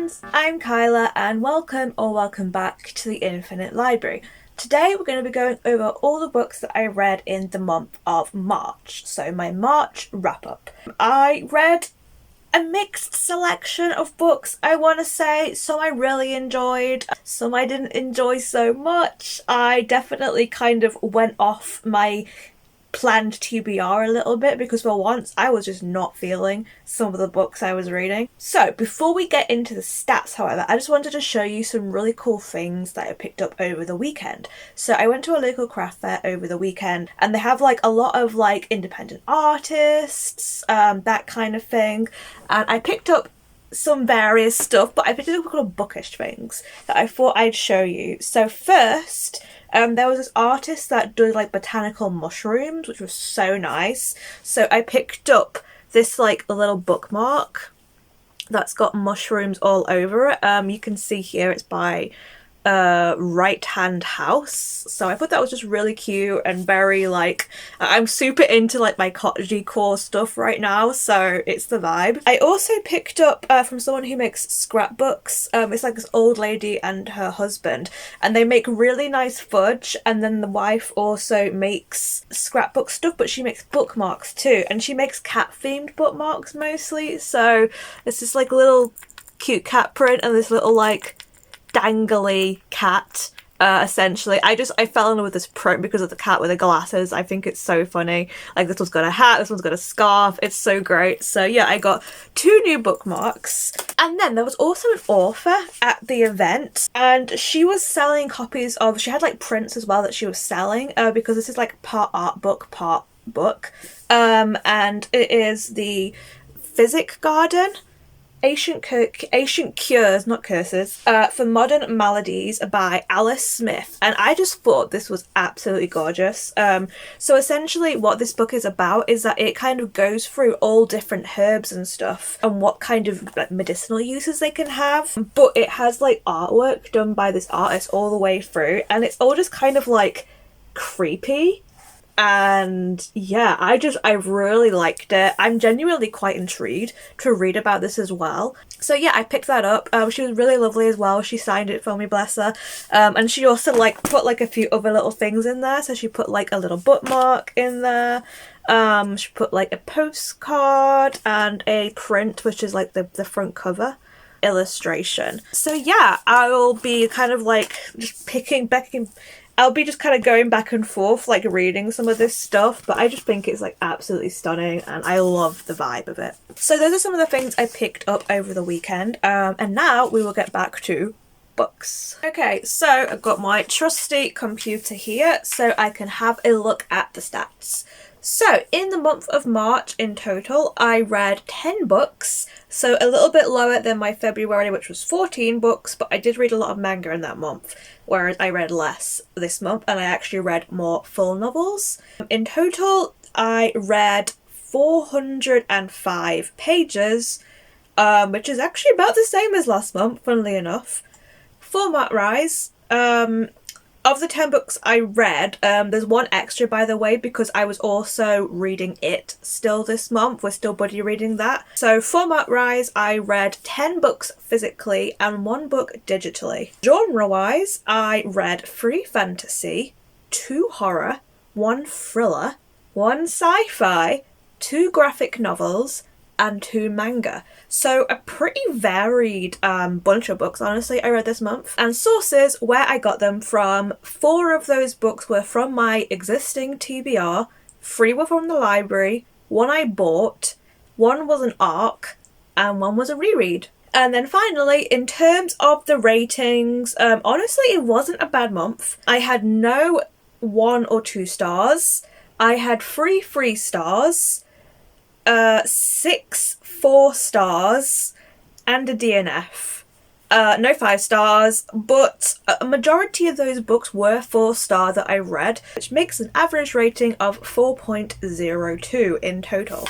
friends, I'm Kyla and welcome back to the Infinite Library. Today we're going to be going over all the books that I read in the month of March, so my March wrap up. I read a mixed selection of books, I want to say. Some I really enjoyed, some I didn't enjoy so much. I definitely kind of went off my planned TBR a little bit because for once I was just not feeling some of the books I was reading. So before we get into the stats, however, I just wanted to show you some really cool things that I picked up over the weekend. So I went to a local craft fair over the weekend and they have like a lot of like independent artists, that kind of thing, and I picked up some various stuff, but I picked up a couple of bookish things that I thought I'd show you. So first, there was this artist that did like botanical mushrooms, which was so nice. So I picked up this like little bookmark that's got mushrooms all over it. You can see here it's by Right Hand House. So I thought that was just really cute and very like, I'm super into like my cottagecore stuff right now, so it's the vibe. I also picked up from someone who makes scrapbooks. It's like this old lady and her husband, and they make really nice fudge, and then the wife also makes scrapbook stuff, but she makes bookmarks too, and she makes cat themed bookmarks mostly. So it's this like little cute cat print and this little like dangly cat, essentially. I fell in love with this print because of the cat with the glasses. I think it's so funny. Like, this one's got a hat, this one's got a scarf. It's so great. So yeah, I got 2 new bookmarks. And then there was also an author at the event, and she was selling copies of, she had like prints as well that she was selling, because this is like part art book, part book. And it is the Physic Garden, Ancient Cures, not Curses, for Modern Maladies by Alice Smith, and I just thought this was absolutely gorgeous. So essentially what this book is about is that it kind of goes through all different herbs and stuff and what kind of like medicinal uses they can have, but it has like artwork done by this artist all the way through, and it's all just kind of like creepy. And yeah, I really liked it. I'm genuinely quite intrigued to read about this as well. So yeah, I picked that up. She was really lovely as well. She signed it for me, bless her. And she also like put like a few other little things in there. So she put like a little bookmark in there. She put like a postcard and a print, which is like the front cover illustration. So yeah, I'll be kind of like just I'll be just kind of going back and forth, like reading some of this stuff, but I just think it's like absolutely stunning and I love the vibe of it. So those are some of the things I picked up over the weekend, and now we will get back to books. Okay, so I've got my trusty computer here so I can have a look at the stats. So in the month of March in total, I read 10 books, so a little bit lower than my February, which was 14 books, but I did read a lot of manga in that month, whereas I read less this month and I actually read more full novels. In total, I read 405 pages, which is actually about the same as last month, funnily enough. Format rise, of the 10 books I read, there's one extra, by the way, because I was also reading it still this month. We're still buddy reading that. So format-wise, I read 10 books physically and 1 book digitally. Genre-wise, I read 3 fantasy, 2 horror, 1 thriller, 1 sci-fi, 2 graphic novels, and 2 manga. So a pretty varied bunch of books, honestly, I read this month. And sources where I got them from, 4 of those books were from my existing TBR, 3 were from the library, 1 I bought, 1 was an ARC, and 1 was a reread. And then finally, in terms of the ratings, honestly, it wasn't a bad month. I had no 1 or 2 stars. I had 3 3 stars, 6 4 stars, and a DNF. No 5 stars, but a majority of those books were 4-star that I read, which makes an average rating of 4.02 in total.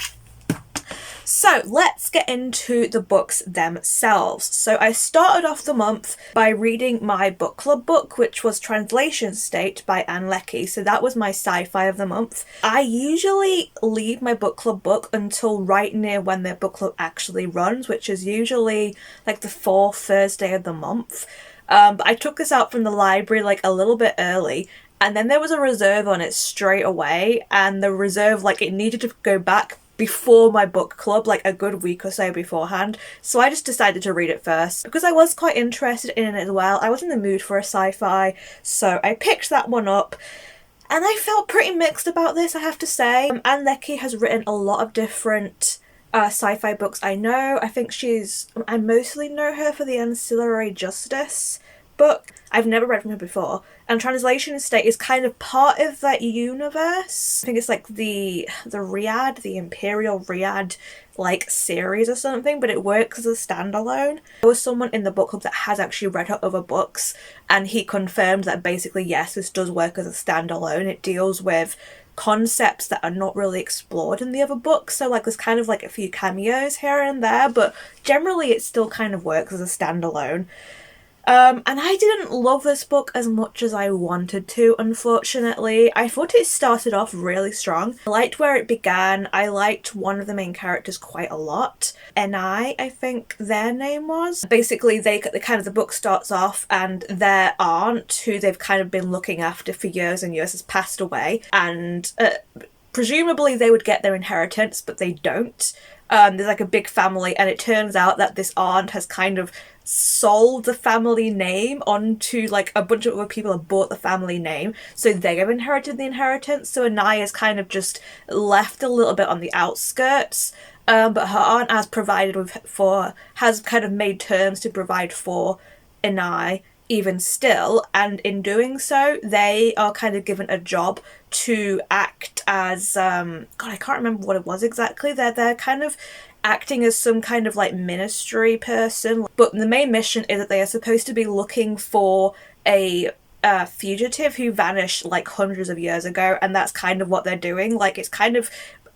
So let's get into the books themselves. So I started off the month by reading my book club book, which was Translation State by Anne Leckie. So that was my sci-fi of the month. I usually leave my book club book until right near when their book club actually runs, which is usually like the fourth Thursday of the month. But I took this out from the library like a little bit early, and then there was a reserve on it straight away, and the reserve, like, it needed to go back before my book club, like a good week or so beforehand. So I just decided to read it first because I was quite interested in it as well. I was in the mood for a sci-fi, so I picked that one up. And I felt pretty mixed about this, I have to say. Anne Leckie has written a lot of different sci-fi books. I think I mostly know her for the Ancillary Justice book. I've never read from her before, and Translation State is kind of part of that universe. I think it's like the Imperial Riad like series or something, but it works as a standalone. There was someone in the book club that has actually read her other books, and he confirmed that basically yes, this does work as a standalone. It deals with concepts that are not really explored in the other books, so like there's kind of like a few cameos here and there, but generally it still kind of works as a standalone. And I didn't love this book as much as I wanted to, unfortunately. I thought it started off really strong. I liked where it began. I liked one of the main characters quite a lot. Enai, I think their name was. Basically, the book starts off and their aunt, who they've kind of been looking after for years and years, has passed away. And presumably they would get their inheritance, but they don't. There's like a big family, and it turns out that this aunt has kind of sold the family name onto like a bunch of other people have bought the family name, so they have inherited the inheritance. So Anaya is kind of just left a little bit on the outskirts, but her aunt has kind of made terms to provide for Anaya even still, and in doing so they are kind of given a job to act as I can't remember what it was exactly. They're kind of acting as some kind of like ministry person, but the main mission is that they are supposed to be looking for a fugitive who vanished like hundreds of years ago, and that's kind of what they're doing. Like, it's kind of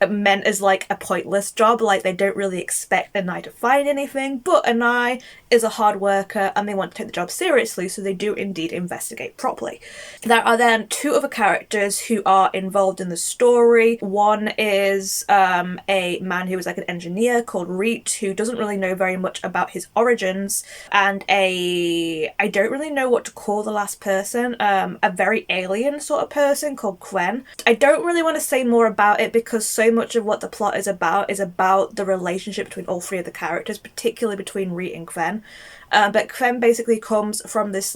meant as like a pointless job, like they don't really expect Anai to find anything, but Anai is a hard worker and they want to take the job seriously, so they do indeed investigate properly. There are then two other characters who are involved in the story. One is a man who is like an engineer called Reet, who doesn't really know very much about his origins, and I don't really know what to call the last person, a very alien sort of person called Quen. I don't really want to say more about it because so much of what the plot is about the relationship between all three of the characters, particularly between Reet and Quen. But Quen basically comes from this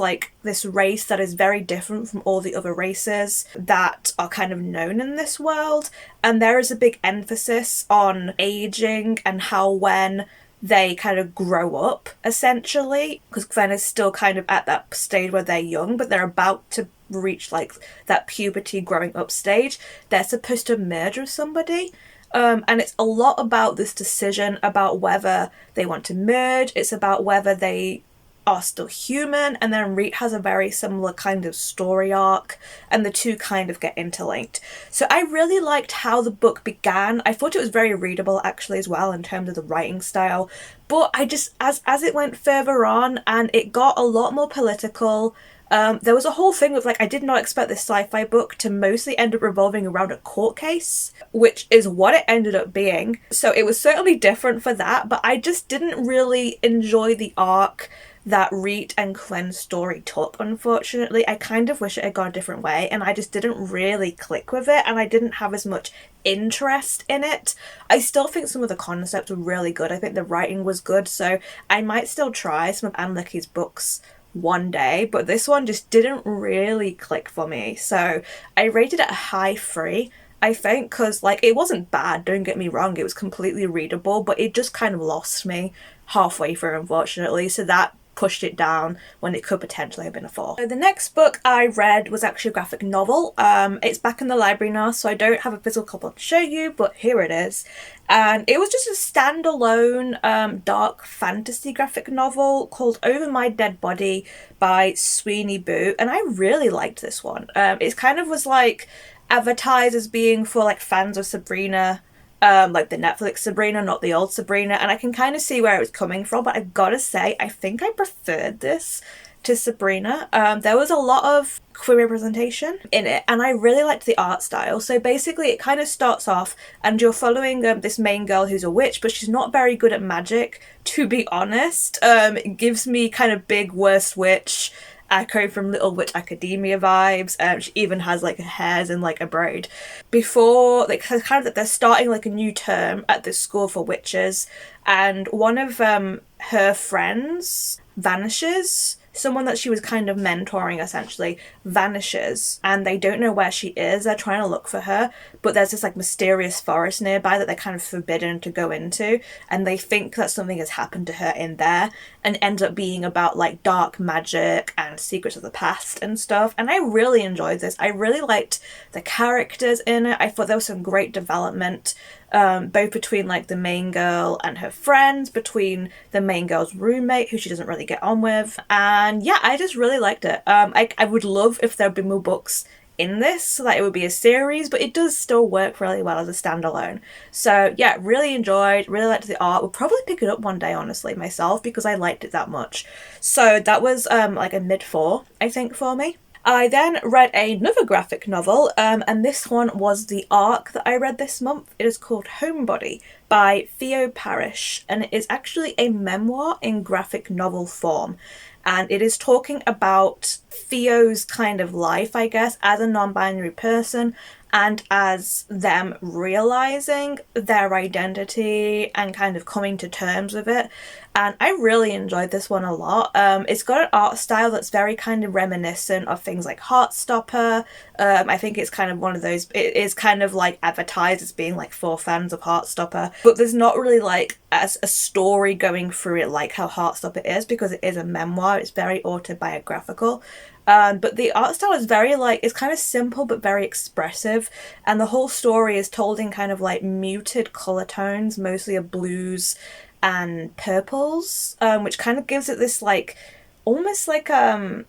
race that is very different from all the other races that are kind of known in this world, and there is a big emphasis on aging and how when they kind of grow up, essentially, because Quen is still kind of at that stage where they're young, but they're about to reach like that puberty growing up stage. They're supposed to merge with somebody, and it's a lot about this decision about whether they want to merge. It's about whether they are still human, and then Reet has a very similar kind of story arc, and the two kind of get interlinked. So I really liked how the book began. I thought it was very readable actually as well in terms of the writing style, but I just as it went further on and it got a lot more political, there was a whole thing of like, I did not expect this sci-fi book to mostly end up revolving around a court case, which is what it ended up being. So it was certainly different for that, but I just didn't really enjoy the arc that Reet and Quen's story took, unfortunately. I kind of wish it had gone a different way, and I just didn't really click with it, and I didn't have as much interest in it. I still think some of the concepts were really good. I think the writing was good, so I might still try some of Anne Leckie's books one day, but this one just didn't really click for me. So I rated it a high 3, I think, because like it wasn't bad, don't get me wrong, it was completely readable, but it just kind of lost me halfway through, unfortunately, so that pushed it down when it could potentially have been a 4. So the next book I read was actually a graphic novel. It's back in the library now, so I don't have a physical copy to show you, but here it is. And it was just a standalone dark fantasy graphic novel called Over My Dead Body by Sweeney Boo, and I really liked this one. It kind of was like advertised as being for like fans of Sabrina like the Netflix Sabrina, not the old Sabrina, and I can kind of see where it was coming from, but I've got to say, I think I preferred this to Sabrina. There was a lot of queer representation in it, and I really liked the art style. So basically it kind of starts off and you're following this main girl who's a witch, but she's not very good at magic, to be honest. It gives me kind of big Worst Witch, Echo from Little Witch Academia vibes. She even has like her hairs in like a braid. Before, like, kind of they're starting like a new term at this school for witches, and one of her friends vanishes. Someone that she was kind of mentoring essentially vanishes, and they don't know where she is. They're trying to look for her, but there's this like mysterious forest nearby that they're kind of forbidden to go into, and they think that something has happened to her in there, and ends up being about like dark magic and secrets of the past and stuff. And I really enjoyed this. I really liked the characters in it. I thought there was some great development, both between like the main girl and her friends, between the main girl's roommate who she doesn't really get on with, and yeah, I just really liked it. I would love if there'd be more books in this so that it would be a series, but it does still work really well as a standalone. So yeah, really enjoyed, really liked the art. Would probably pick it up one day, honestly, myself, because I liked it that much. So that was like a mid-4, I think, for me. I then read another graphic novel, and this one was the arc that I read this month. It is called Homebody by Theo Parrish, and it is actually a memoir in graphic novel form. And it is talking about Theo's kind of life, I guess, as a non-binary person, and as them realizing their identity and kind of coming to terms with it. And I really enjoyed this one a lot. It's got an art style that's very kind of reminiscent of things like Heartstopper. I think it's kind of one of those, it is kind of like advertised as being like for fans of Heartstopper, but there's not really like as a story going through it like how Heartstopper is, because it is a memoir. It's very autobiographical. But the art style is very like, it's kind of simple but very expressive, and the whole story is told in kind of like muted colour tones, mostly of blues and purples, which kind of gives it this like almost like a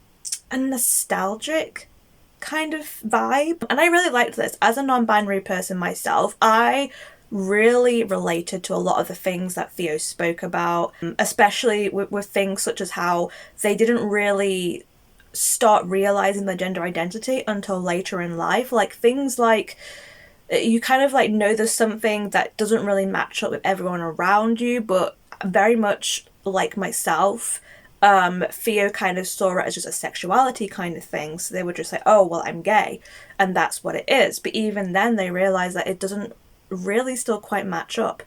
nostalgic kind of vibe. And I really liked this. As a non-binary person myself, I really related to a lot of the things that Theo spoke about, especially with things such as how they didn't really start realizing their gender identity until later in life. Like things like you kind of like know there's something that doesn't really match up with everyone around you, but very much like myself, Theo kind of saw it as just a sexuality kind of thing. So they would just say, oh, well, I'm gay, and that's what it is. But even then they realize that it doesn't really still quite match up.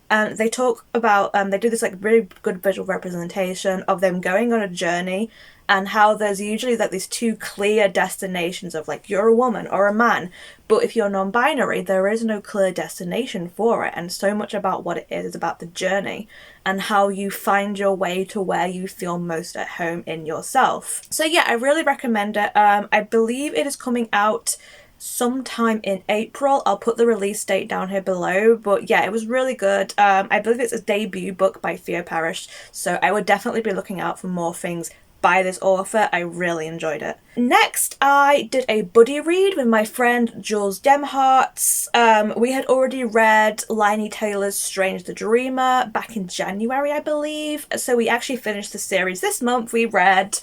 And they talk about, they do this like really good visual representation of them going on a journey, and how there's usually like these two clear destinations of like you're a woman or a man, but if you're non-binary there is no clear destination for it, and so much about what it is about the journey and how you find your way to where you feel most at home in yourself. So yeah, I really recommend it. I believe it is coming out sometime in April. I'll put the release date down here below, but yeah, it was really good. I believe it's a debut book by Theo Parrish, so I would definitely be looking out for more things by this author. I really enjoyed it. Next, I did a buddy read with my friend Jules Demhartz. We had already read Laini Taylor's Strange the Dreamer back in January, I believe, so we actually finished the series this month. We read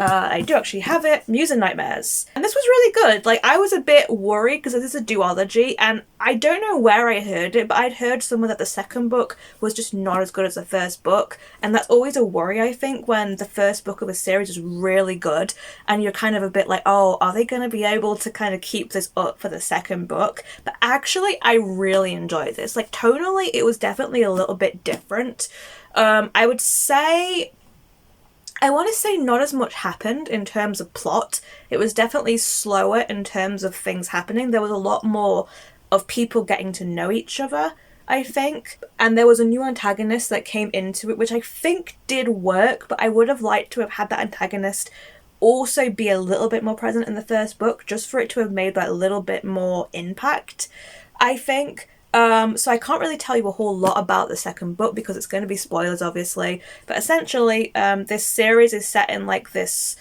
I do actually have it, Muse of Nightmares. And this was really good. Like, I was a bit worried because this is a duology, and I don't know where I heard it, but I'd heard somewhere that the second book was just not as good as the first book. And that's always a worry, I think, when the first book of a series is really good and you're kind of a bit like, oh, are they going to be able to kind of keep this up for the second book? But actually, I really enjoyed this. Like, tonally, it was definitely a little bit different. I would say, I want to say not as much happened in terms of plot. It was definitely slower in terms of things happening. There was a lot more of people getting to know each other, I think. And there was a new antagonist that came into it, which I think did work, but I would have liked to have had that antagonist also be a little bit more present in the first book, just for it to have made that little bit more impact, I think. So I can't really tell you a whole lot about the second book because it's going to be spoilers, obviously. But essentially, this series is set in like this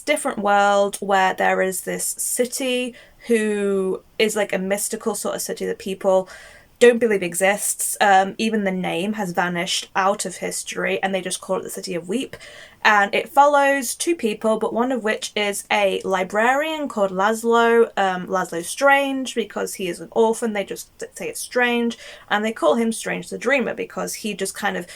different world where there is this city who is like a mystical sort of city that people don't believe exists. Even the name has vanished out of history, and they just call it the City of Weep. And it follows two people, but one of which is a librarian called Laszlo. Laszlo Strange, because he is an orphan. They just say it's Strange, and they call him Strange the Dreamer because he just kind of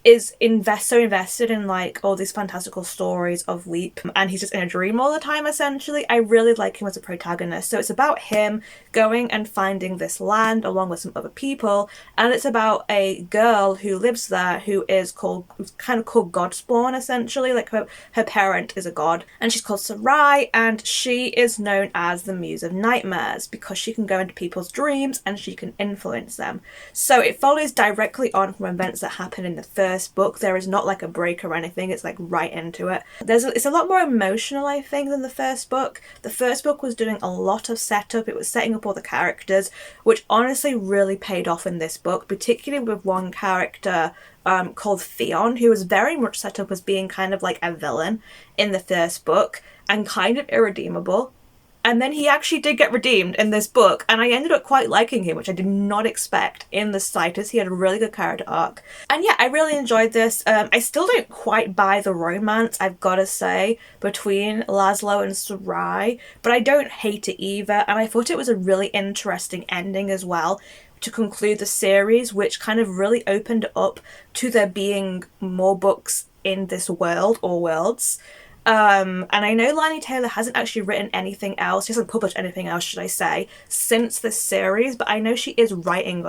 is so invested in like all these fantastical stories of Weep, and he's just in a dream all the time essentially. I really like him as a protagonist. So it's about him going and finding this land along with some other people, and it's about a girl who lives there who is kind of called Godspawn essentially. Like her parent is a god, and she's called Sarai, and she is known as the Muse of Nightmares because she can go into people's dreams and she can influence them. So it follows directly on from events that happen in the first book. There is not like a break or anything, it's like right into it. It's a lot more emotional, I think, than the first book. The first book was doing a lot of setup, it was setting up all the characters, which honestly really paid off in this book, particularly with one character called Theon, who was very much set up as being kind of like a villain in the first book and kind of irredeemable. And then he actually did get redeemed in this book, and I ended up quite liking him, which I did not expect in the slightest. He had a really good character arc. And yeah, I really enjoyed this. I still don't quite buy the romance, I've got to say, between Laszlo and Sarai, but I don't hate it either, and I thought it was a really interesting ending as well to conclude the series, which kind of really opened it up to there being more books in this world, or worlds. And I know Laini Taylor hasn't actually written anything else, she hasn't published anything else, should I say, since this series, but I know she is working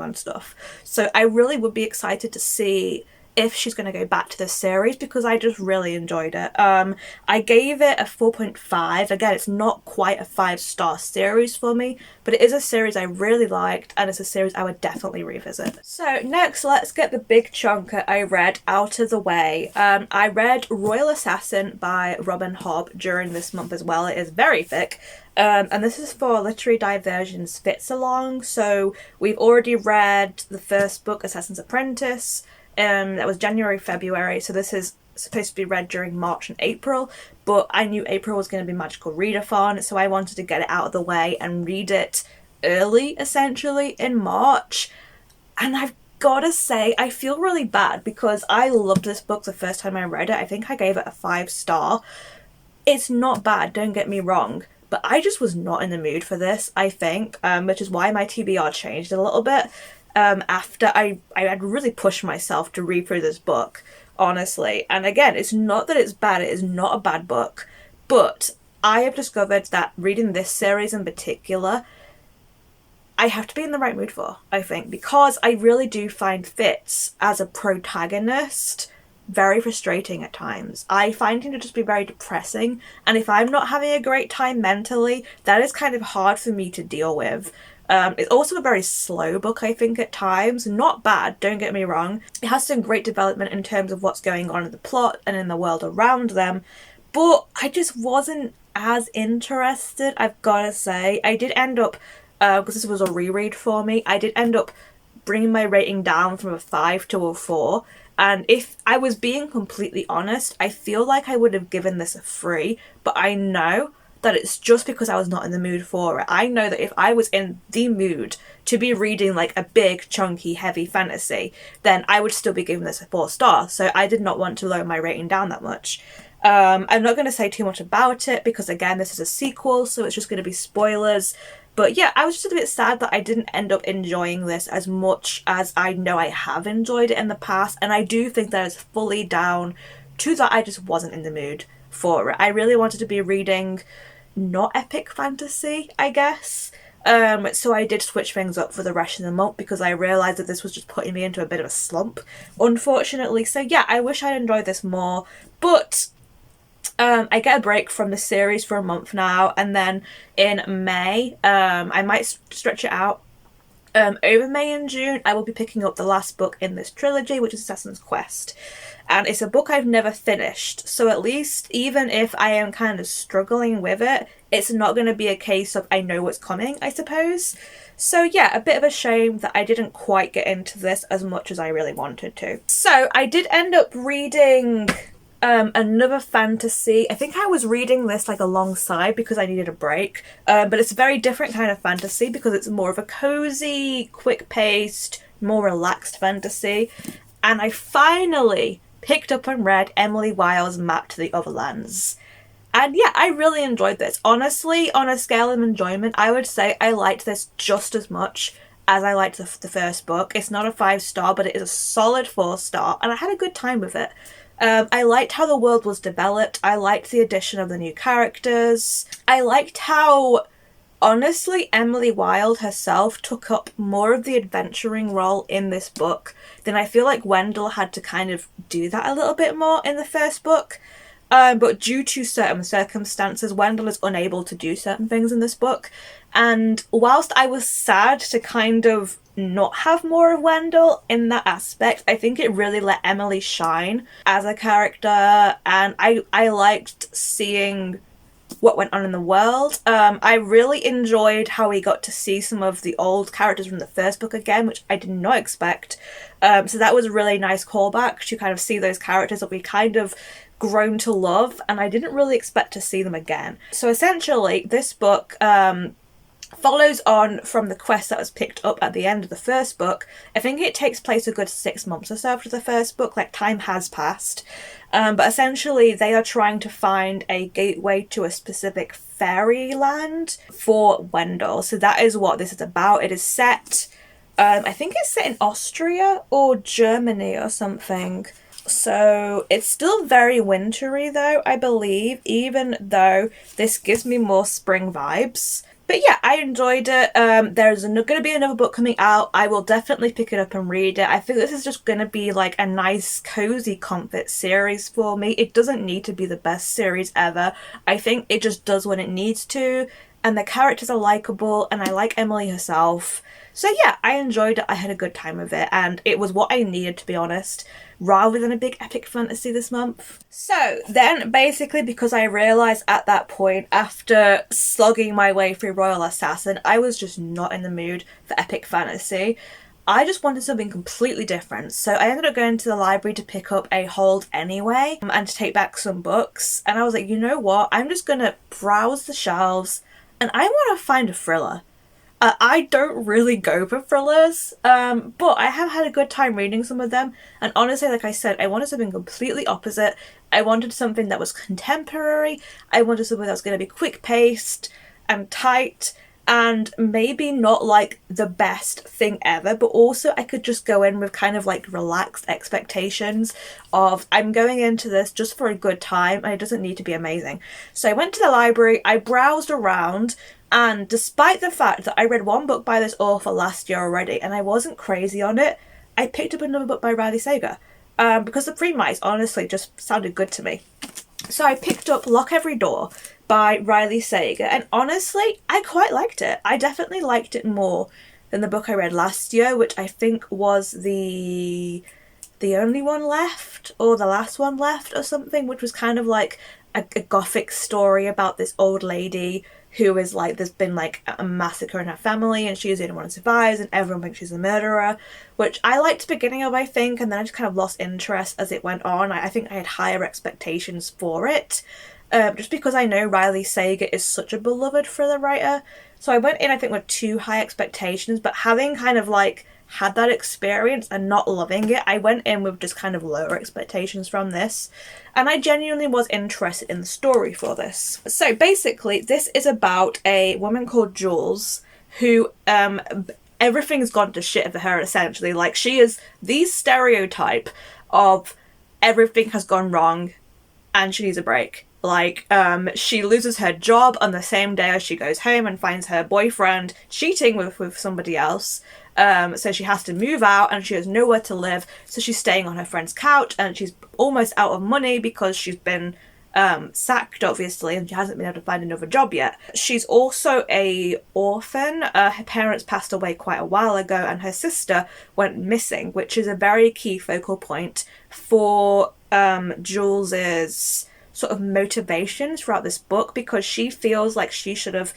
on stuff. So I really would be excited to see if she's going to go back to this series, because I just really enjoyed it. I gave it a 4.5. Again, it's not quite a 5-star series for me, but it is a series I really liked, and it's a series I would definitely revisit. So next, let's get the big chunker I read out of the way. I read Royal Assassin by Robin Hobb during this month as well. It is very thick. And this is for Literary Diversions Fits Along. So we've already read the first book, Assassin's Apprentice. That was January, February, so this is supposed to be read during March and April, but I knew April was going to be Magical Readathon, so I wanted to get it out of the way and read it early, essentially, in March. And I've got to say, I feel really bad because I loved this book the first time I read it. I think I gave it a 5-star. It's not bad, don't get me wrong, but I just was not in the mood for this, I think, which is why my TBR changed a little bit. After I had really pushed myself to read through this book, honestly. And again, it's not that it's bad, it is not a bad book, but I have discovered that reading this series in particular, I have to be in the right mood for, I think, because I really do find Fitz as a protagonist very frustrating at times. I find him to just be very depressing, and if I'm not having a great time mentally, that is kind of hard for me to deal with. It's also a very slow book, I think, at times. Not bad, don't get me wrong. It has some great development in terms of what's going on in the plot and in the world around them, but I just wasn't as interested, I've gotta say. I did end up, because this was a reread for me, I did end up bringing my rating down from a 5 to a 4, and if I was being completely honest, I feel like I would have given this a 3, but I know that it's just because I was not in the mood for it. I know that if I was in the mood to be reading like a big, chunky, heavy fantasy, then I would still be giving this a 4-star. So I did not want to lower my rating down that much. I'm not going to say too much about it because, again, this is a sequel, so it's just going to be spoilers. But yeah, I was just a bit sad that I didn't end up enjoying this as much as I know I have enjoyed it in the past. And I do think that is fully down to that I just wasn't in the mood for it. I really wanted to be reading not epic fantasy, I guess. So I did switch things up for the rest of the month because I realised that this was just putting me into a bit of a slump, unfortunately. So yeah, I wish I'd enjoyed this more, but I get a break from the series for a month now, and then in May, I might stretch it out. Over May and June, I will be picking up the last book in this trilogy, which is Assassin's Quest. And it's a book I've never finished, so at least even if I am kind of struggling with it, it's not going to be a case of I know what's coming, I suppose. So yeah, a bit of a shame that I didn't quite get into this as much as I really wanted to. So I did end up reading Another fantasy. I think I was reading this like alongside because I needed a break. But it's a very different kind of fantasy because it's more of a cozy, quick-paced, more relaxed fantasy. And I finally picked up and read Emily Wilde's Map to the Otherlands. And yeah, I really enjoyed this. Honestly, on a scale of enjoyment, I would say I liked this just as much as I liked the first book. It's not a 5-star, but it is a solid 4-star, and I had a good time with it. I liked how the world was developed. I liked the addition of the new characters. I liked how, honestly, Emily Wilde herself took up more of the adventuring role in this book than I feel like Wendell had to kind of do that a little bit more in the first book. But due to certain circumstances, Wendell is unable to do certain things in this book. And whilst I was sad to kind of not have more of Wendell in that aspect, I think it really let Emily shine as a character, and I liked seeing what went on in the world. I really enjoyed how we got to see some of the old characters from the first book again, which I did not expect. So that was a really nice callback to kind of see those characters that we kind of grown to love, and I didn't really expect to see them again. So essentially, this book follows on from the quest that was picked up at the end of the first book. I think it takes place a good 6 months or so after the first book, like time has passed. But essentially they are trying to find a gateway to a specific fairyland for Wendell. So that is what this is about. It is set, I think it's set in Austria or Germany or something. So it's still very wintry though, I believe, even though this gives me more spring vibes. But yeah, I enjoyed it. There's going to be another book coming out. I will definitely pick it up and read it. I think this is just going to be like a nice, cozy comfort series for me. It doesn't need to be the best series ever. I think it just does when it needs to. And the characters are likable, and I like Emily herself. So yeah, I enjoyed it. I had a good time with it, and it was what I needed, to be honest, rather than a big epic fantasy this month. So then basically, because I realised at that point, after slogging my way through Royal Assassin, I was just not in the mood for epic fantasy. I just wanted something completely different. So I ended up going to the library to pick up a hold anyway, and to take back some books. And I was like, you know what? I'm just going to browse the shelves, and I want to find a thriller. I don't really go for thrillers, but I have had a good time reading some of them, and honestly, like I said, I wanted something completely opposite. I wanted something that was contemporary. I wanted something that was going to be quick-paced and tight, and maybe not like the best thing ever, but also I could just go in with kind of like relaxed expectations of, I'm going into this just for a good time, and it doesn't need to be amazing. So I went to the library, I browsed around, and despite the fact that I read one book by this author last year already and I wasn't crazy on it, I picked up another book by Riley Sager because the premise honestly just sounded good to me. So I picked up Lock Every Door by Riley Sager, and honestly, I quite liked it. I definitely liked it more than the book I read last year, which I think was the only one left, or the last one left or something, which was kind of like a gothic story about this old lady who is like, there's been like a massacre in her family and she's the only one who survives and everyone thinks she's a murderer, which I liked the beginning of, I think, and then I just kind of lost interest as it went on. I think I had higher expectations for it, just because I know Riley Sager is such a beloved thriller writer. So I went in, I think, with too high expectations, but having kind of like had that experience and not loving it, I went in with just kind of lower expectations from this, and I genuinely was interested in the story for this. So basically, this is about a woman called Jules who everything's gone to shit for her, essentially. Like, she is the stereotype of everything has gone wrong and she needs a break. Like, she loses her job on the same day as she goes home and finds her boyfriend cheating with somebody else. So she has to move out and she has nowhere to live. So she's staying on her friend's couch and she's almost out of money because she's been sacked, obviously, and she hasn't been able to find another job yet. She's also a orphan. Her parents passed away quite a while ago and her sister went missing, which is a very key focal point for Jules's sort of motivations throughout this book, because she feels like she should have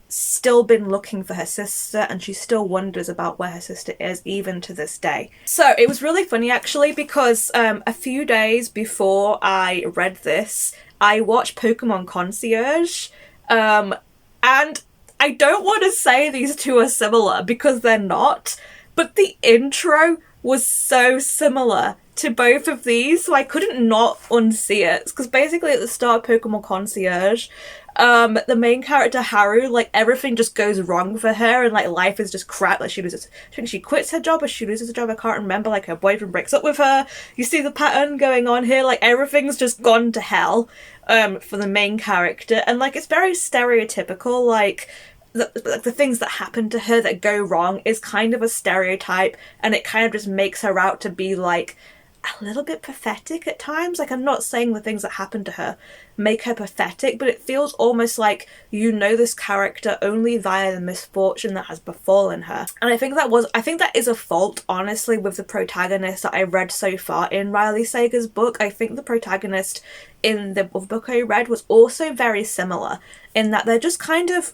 still been looking for her sister, and she still wonders about where her sister is even to this day. So it was really funny actually, because a few days before I read this, I watched Pokemon Concierge, and I don't want to say these two are similar because they're not, but the intro was so similar to both of these, so I couldn't not unsee it. Because basically at the start of Pokemon Concierge, the main character Haru, like everything just goes wrong for her, and like life is just crap. Like she quits her job, or she loses her job, I can't remember. Like her boyfriend breaks up with her. You see the pattern going on here, like everything's just gone to hell for the main character, and like it's very stereotypical. Like the things that happen to her that go wrong is kind of a stereotype, and it kind of just makes her out to be like a little bit pathetic at times. Like, I'm not saying the things that happen to her make her pathetic, but it feels almost like you know this character only via the misfortune that has befallen her. And I think that is a fault, honestly, with the protagonist that I read so far in Riley Sager's book. I think the protagonist in the book I read was also very similar, in that they're just kind of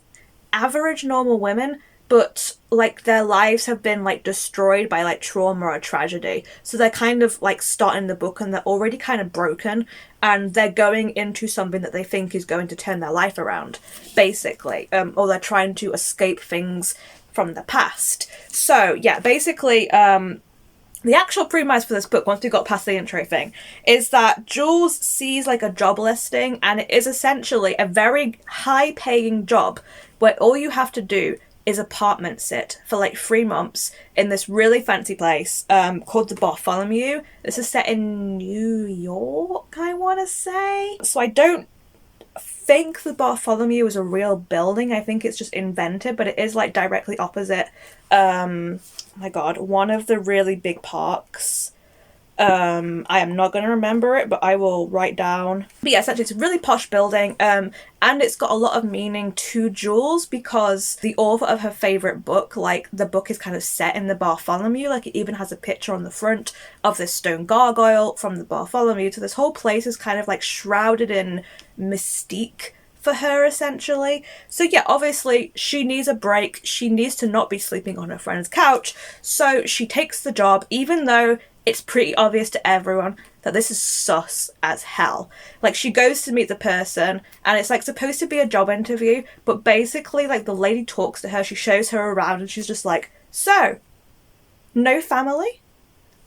average normal women, but like their lives have been like destroyed by like trauma or tragedy. So they're kind of like starting the book and they're already kind of broken, and they're going into something that they think is going to turn their life around, basically. Or they're trying to escape things from the past. So yeah, basically, the actual premise for this book, once we got past the intro thing, is that Jules sees like a job listing, and it is essentially a very high paying job where all you have to do is apartment sit for like 3 months in this really fancy place called the Bartholomew. This is set in New York, I want to say. So I don't think the Bartholomew is a real building. I think it's just invented, but it is like directly opposite, oh my god, one of the really big parks. I am not going to remember it, but I will write down. But yeah, essentially it's a really posh building, and it's got a lot of meaning to Jules because the author of her favourite book, like the book is kind of set in the Bartholomew. Like it even has a picture on the front of this stone gargoyle from the Bartholomew. So this whole place is kind of like shrouded in mystique for her, essentially. So yeah, obviously she needs a break. She needs to not be sleeping on her friend's couch. So she takes the job, even though it's pretty obvious to everyone that this is sus as hell. Like, she goes to meet the person, and it's like supposed to be a job interview, but basically like the lady talks to her, she shows her around, and she's just like, so, no family?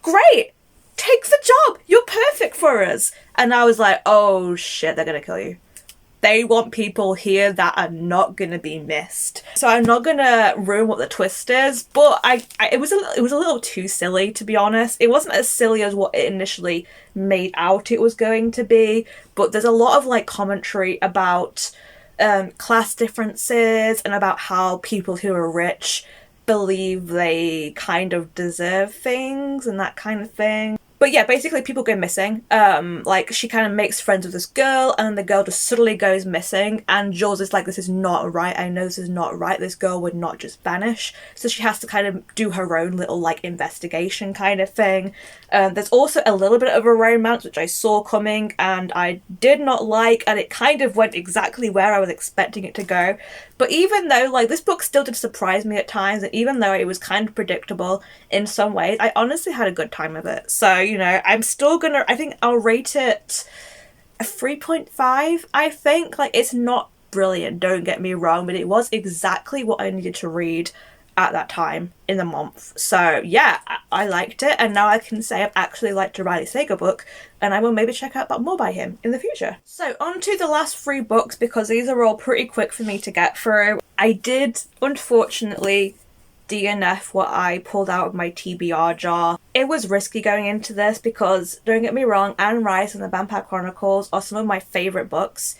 Great! Take the job! You're perfect for us! And I was like, oh shit, they're gonna kill you. They want people here that are not gonna be missed. So I'm not gonna ruin what the twist is, but it was a little too silly, to be honest. It wasn't as silly as what it initially made out it was going to be, but there's a lot of like commentary about class differences and about how people who are rich believe they kind of deserve things and that kind of thing. But yeah, basically people go missing. Like she kind of makes friends with this girl, and then the girl just suddenly goes missing, and Jules is like, this is not right. I know this is not right. This girl would not just vanish. So she has to kind of do her own little like investigation kind of thing. There's also a little bit of a romance, which I saw coming and I did not like, and it kind of went exactly where I was expecting it to go. But even though like this book still did surprise me at times, and even though it was kind of predictable in some ways, I honestly had a good time with it. So, you know, I'm still gonna, I think I'll rate it a 3.5, I think. Like, it's not brilliant, don't get me wrong, but it was exactly what I needed to read at that time in the month. So yeah, I liked it, and now I can say I've actually liked a Riley Sager book, and I will maybe check out more by him in the future. So on to the last 3 books, because these are all pretty quick for me to get through. I did unfortunately DNF what I pulled out of my TBR jar. It was risky going into this because, don't get me wrong, Anne Rice and the Vampire Chronicles are some of my favourite books,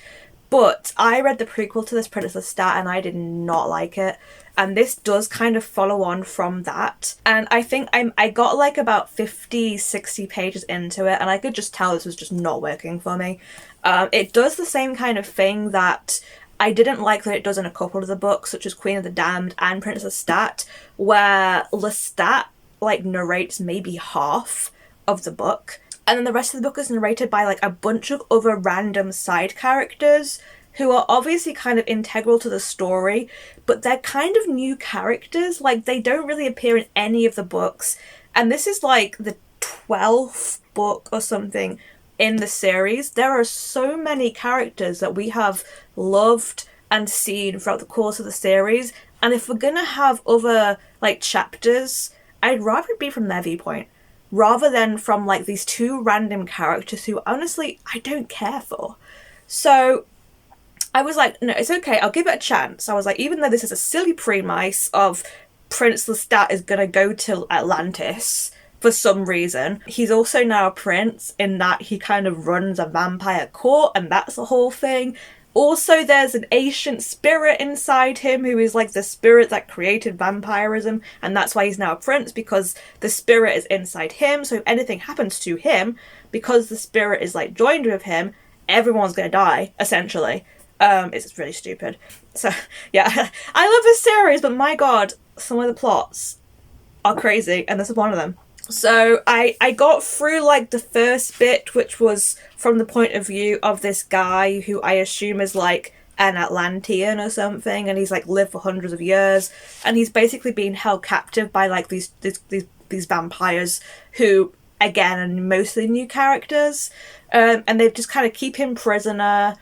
but I read the prequel to this, Prince Lestat, and I did not like it. And this does kind of follow on from that. And I think I got like about 50, 60 pages into it, and I could just tell this was just not working for me. It does the same kind of thing that I didn't like that it does in a couple of the books, such as Queen of the Damned and Prince Lestat, where Lestat like narrates maybe half of the book, and then the rest of the book is narrated by like a bunch of other random side characters who are obviously kind of integral to the story, but they're kind of new characters. Like, they don't really appear in any of the books. And this is like the 12th book or something in the series. There are so many characters that we have loved and seen throughout the course of the series. And if we're gonna have other like chapters, I'd rather it be from their viewpoint rather than from like these two random characters who honestly I don't care for. So I was like, no, it's okay, I'll give it a chance. I was like, even though this is a silly premise of Prince Lestat is gonna go to Atlantis for some reason, he's also now a prince in that he kind of runs a vampire court, and that's the whole thing. Also, there's an ancient spirit inside him who is like the spirit that created vampirism, and that's why he's now a prince, because the spirit is inside him. So if anything happens to him, because the spirit is like joined with him, everyone's gonna die, essentially. It's really stupid. So yeah, I love this series, but my god, some of the plots are crazy, and this is one of them. So I got through like the first bit, which was from the point of view of this guy who I assume is like an Atlantean or something, and he's like lived for hundreds of years, and he's basically being held captive by like these vampires who again are mostly new characters, and they just kind of keep him prisoner.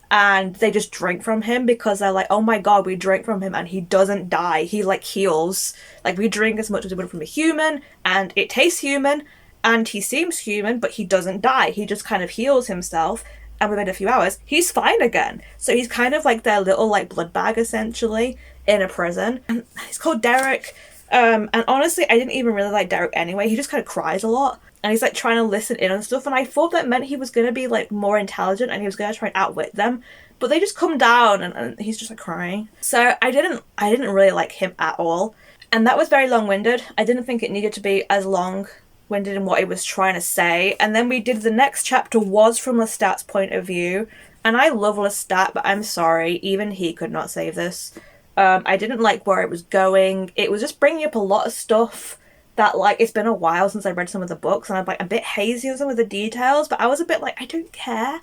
And they just drink from him because they're like, oh my god, we drink from him and he doesn't die. He like heals. Like, we drink as much as we would from a human and it tastes human and he seems human, but he doesn't die. He just kind of heals himself, and within a few hours he's fine again. So he's kind of like their little like blood bag essentially in a prison. And he's called Derek. And honestly, I didn't even really like Derek anyway. He just kind of cries a lot. And he's like trying to listen in on stuff, and I thought that meant he was going to be like more intelligent and he was going to try and outwit them, but they just come down and he's just like crying. So I didn't really like him at all, and that was very long-winded. I didn't think it needed to be as long-winded in what it was trying to say. And then we did the next chapter was from Lestat's point of view, and I love Lestat, but I'm sorry, even he could not save this. I didn't like where it was going. It was just bringing up a lot of stuff that, like, it's been a while since I read some of the books, and I'm like a bit hazy on some of the details, but I was a bit like, I don't care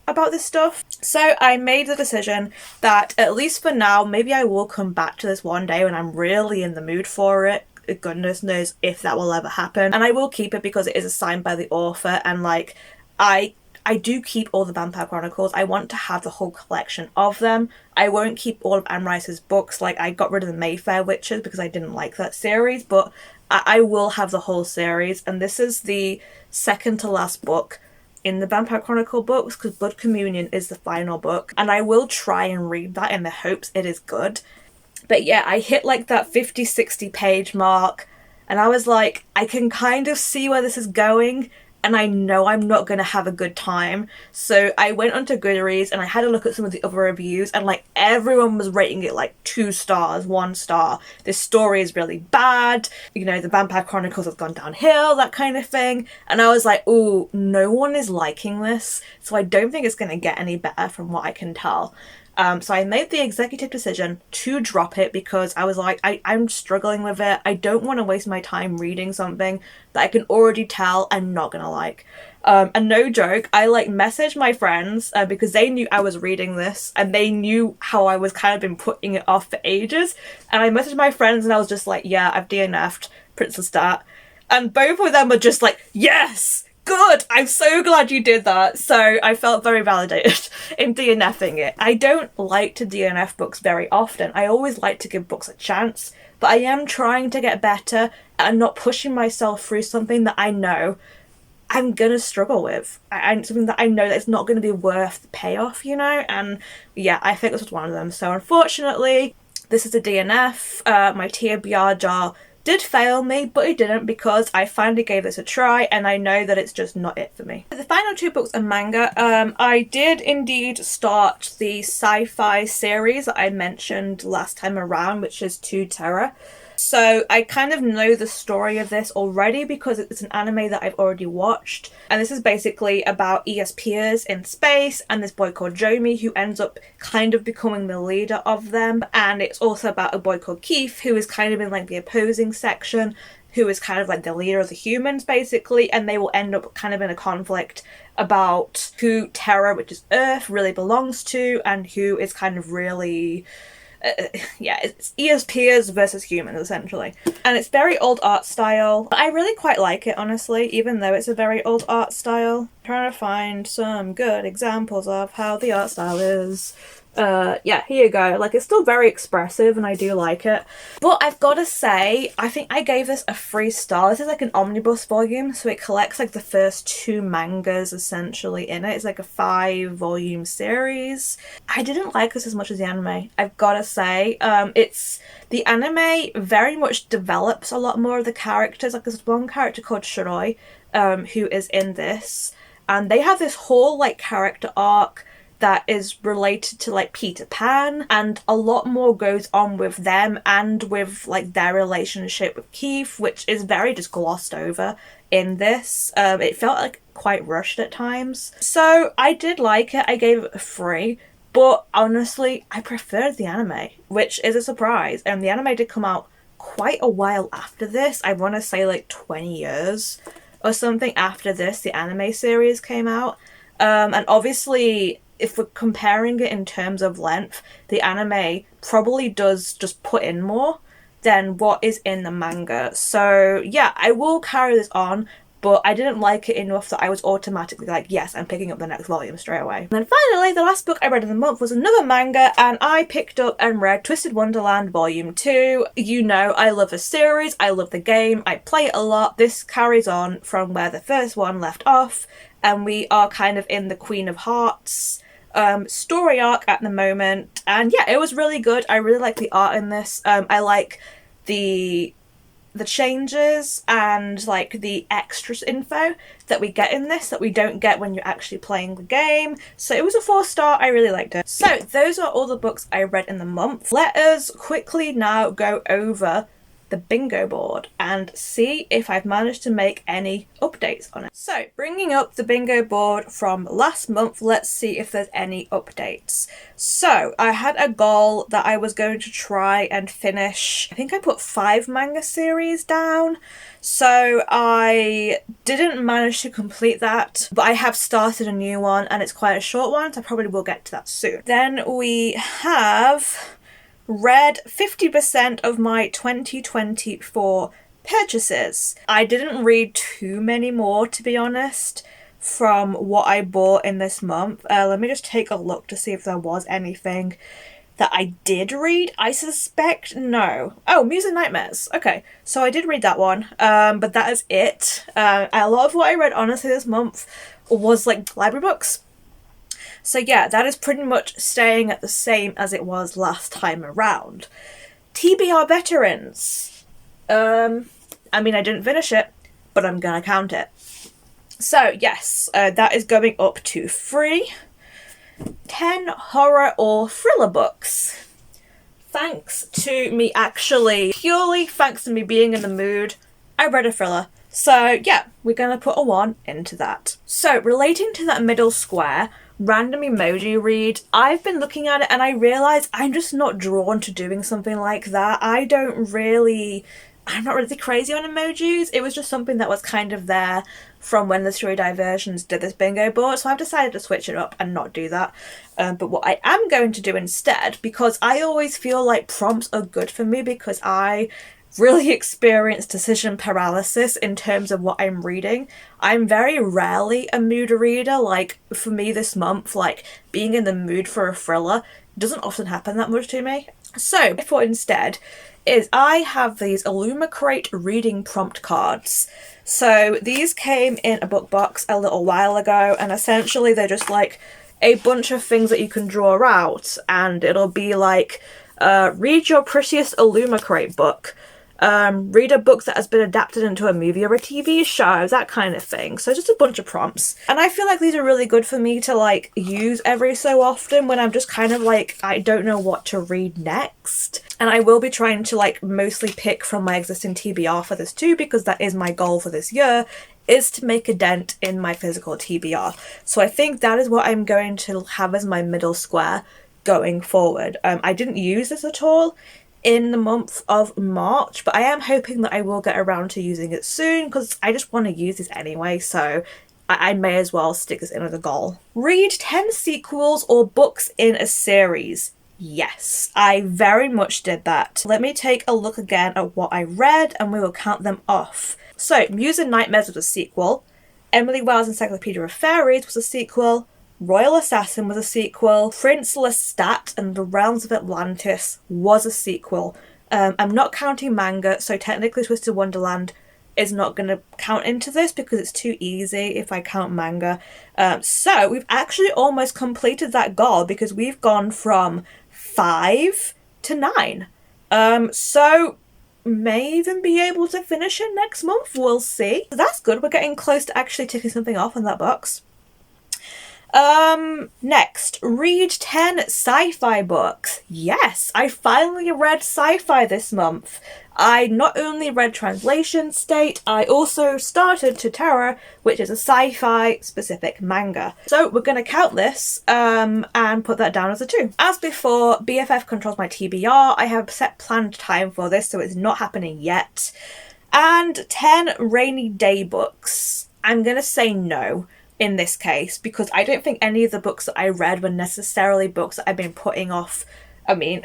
about this stuff. So I made the decision that at least for now, maybe I will come back to this one day when I'm really in the mood for it. Goodness knows if that will ever happen. And I will keep it because it is assigned by the author, and like I do keep all the Vampire Chronicles. I want to have the whole collection of them. I won't keep all of Anne Rice's books. Like, I got rid of the Mayfair Witches because I didn't like that series, but I will have the whole series. And this is the second to last book in the Vampire Chronicle books, because Blood Communion is the final book, and I will try and read that in the hopes it is good. But yeah, I hit like that 50-60 page mark, and I was like, I can kind of see where this is going, and I know I'm not going to have a good time. So I went onto Goodreads and I had a look at some of the other reviews, and like everyone was rating it like 2 stars, 1 star. This story is really bad. You know, the Vampire Chronicles have gone downhill, that kind of thing. And I was like, ooh, no one is liking this. So I don't think it's going to get any better from what I can tell. So I made the executive decision to drop it because I was like, I'm struggling with it. I don't want to waste my time reading something that I can already tell I'm not gonna like. And no joke, I like messaged my friends because they knew I was reading this and they knew how I was kind of been putting it off for ages. And I messaged my friends and I was just like, yeah, I've DNF'd Prince Lestat. And both of them were just like, yes! Good! I'm so glad you did that. So I felt very validated in DNFing it. I don't like to DNF books very often. I always like to give books a chance, but I am trying to get better and not pushing myself through something that I know I'm gonna struggle with, and something that I know that it's not gonna be worth the payoff, you know? And yeah, I think this was one of them. So unfortunately, this is a DNF. My TBR jar did fail me, but it didn't, because I finally gave this a try and I know that it's just not it for me. The final 2 books are manga. I did indeed start the sci-fi series that I mentioned last time around, which is To Terra. So I kind of know the story of this already because it's an anime that I've already watched. And this is basically about ESPers in space and this boy called Jomi who ends up kind of becoming the leader of them. And it's also about a boy called Keith who is kind of in like the opposing section, who is kind of like the leader of the humans, basically, and they will end up kind of in a conflict about who Terra, which is Earth, really belongs to, and who is kind of really... yeah, it's ESPers versus humans, essentially. And it's very old art style. I really quite like it, honestly, even though it's a very old art style. I'm trying to find some good examples of how the art style is. Yeah, here you go. Like, it's still very expressive and I do like it. But I've got to say, I think I gave this a 3 star. This is like an omnibus volume, so it collects like the first 2 mangas essentially in it. It's like a 5-volume series. I didn't like this as much as the anime, I've got to say. The anime very much develops a lot more of the characters. Like, there's one character called Shiroi, who is in this, and they have this whole like character arc that is related to like Peter Pan, and a lot more goes on with them and with like their relationship with Keith, which is very just glossed over in this. It felt like quite rushed at times. So I did like it. I gave it a 3, but honestly I preferred the anime, which is a surprise. And the anime did come out quite a while after this. I want to say like 20 years or something after this the anime series came out. And obviously, if we're comparing it in terms of length, the anime probably does just put in more than what is in the manga. So yeah, I will carry this on, but I didn't like it enough that I was automatically like, yes, I'm picking up the next volume straight away. And then finally, the last book I read in the month was another manga, and I picked up and read Twisted Wonderland Volume 2. You know, I love the series, I love the game, I play it a lot. This carries on from where the first one left off, and we are kind of in the Queen of Hearts story arc at the moment. And yeah, it was really good. I really like the art in this. I like the changes and like the extras info that we get in this that we don't get when you're actually playing the game. So it was a 4 star. I really liked it. So those are all the books I read in the month. Let us quickly now go over the bingo board and see if I've managed to make any updates on it. So bringing up the bingo board from last month, let's see if there's any updates. So I had a goal that I was going to try and finish, I think I put 5 manga series down. So I didn't manage to complete that, but I have started a new one and it's quite a short one, so I probably will get to that soon. Then we have read 50% of my 2024 purchases. I didn't read too many more, to be honest, from what I bought in this month. Let me just take a look to see if there was anything that I did read. I suspect no. Oh, Muse of Nightmares. Okay, so I did read that one, but that is it. A lot of what I read, honestly, this month was like library books. So yeah, that is pretty much staying at the same as it was last time around. TBR Veterans. I mean, I didn't finish it, but I'm gonna count it. So yes, that is going up to 3. 10 horror or thriller books. Thanks to me purely thanks to me being in the mood, I read a thriller. So yeah, we're gonna put a 1 into that. So relating to that middle square, random emoji read, I've been looking at it and I realise I'm just not drawn to doing something like that. I'm not really crazy on emojis. It was just something that was kind of there from when the Story Diversions did this bingo board, so I've decided to switch it up and not do that. But what I am going to do instead, because I always feel like prompts are good for me because I really experience decision paralysis in terms of what I'm reading. I'm very rarely a mood reader. Like for me this month, like being in the mood for a thriller doesn't often happen that much to me. So I thought instead is I have these Illumicrate reading prompt cards. So these came in a book box a little while ago, and essentially they're just like a bunch of things that you can draw out, and it'll be like read your prettiest Illumicrate book. Read a book that has been adapted into a movie or a TV show, that kind of thing. So just a bunch of prompts. And I feel like these are really good for me to like use every so often when I'm just kind of like, I don't know what to read next. And I will be trying to like mostly pick from my existing TBR for this too, because that is my goal for this year, is to make a dent in my physical TBR. So I think that is what I'm going to have as my middle square going forward. I didn't use this at all in the month of March, but I am hoping that I will get around to using it soon because I just want to use this anyway, so I may as well stick this in as a goal. Read 10 sequels or books in a series. Yes, I very much did that. Let me take a look again at what I read and we will count them off. So, Muse of Nightmares was a sequel. Emily Wilde's Encyclopedia of Fairies was a sequel. Royal Assassin was a sequel. Prince Lestat and the Realms of Atlantis was a sequel. I'm not counting manga, so technically Twisted Wonderland is not going to count into this because it's too easy if I count manga. So we've actually almost completed that goal because we've gone from 5 to 9. So may even be able to finish it next month. We'll see. So that's good. We're getting close to actually ticking something off in that box. Next, read 10 sci-fi books. Yes, I finally read sci-fi this month. I not only read Translation State, I also started to Terra, which is a sci-fi specific manga. So we're going to count this and put that down as a 2. As before, BFF controls my TBR. I have set planned time for this, so it's not happening yet. And 10 rainy day books. I'm going to say no in this case because I don't think any of the books that I read were necessarily books that I've been putting off. I mean,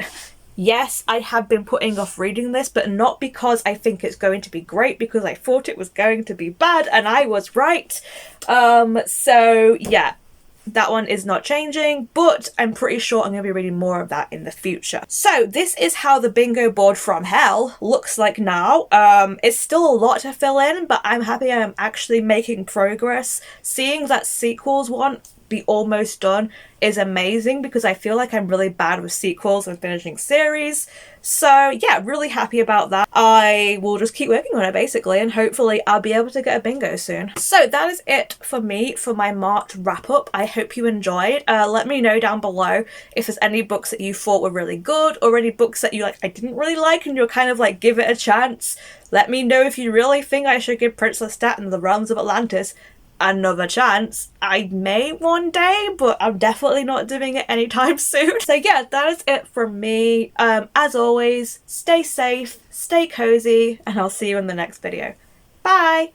yes, I have been putting off reading this, but not because I think it's going to be great, because I thought it was going to be bad and I was right. So yeah, that one is not changing, but I'm pretty sure I'm going to be reading more of that in the future. So this is how the bingo board from hell looks like now. It's still a lot to fill in, but I'm happy I'm actually making progress. Seeing that sequels one be almost done is amazing because I feel like I'm really bad with sequels and finishing series. So yeah, really happy about that. I will just keep working on it basically, and hopefully I'll be able to get a bingo soon. So that is it for me for my March wrap up. I hope you enjoyed. Let me know down below if there's any books that you thought were really good or any books that you I didn't really like and you're kind of like, give it a chance. Let me know if you really think I should give Prince Lestat and the Realms of Atlantis another chance. I may one day, but I'm definitely not doing it anytime soon. So yeah, that is it from me. As always, stay safe, stay cozy, and I'll see you in the next video. Bye!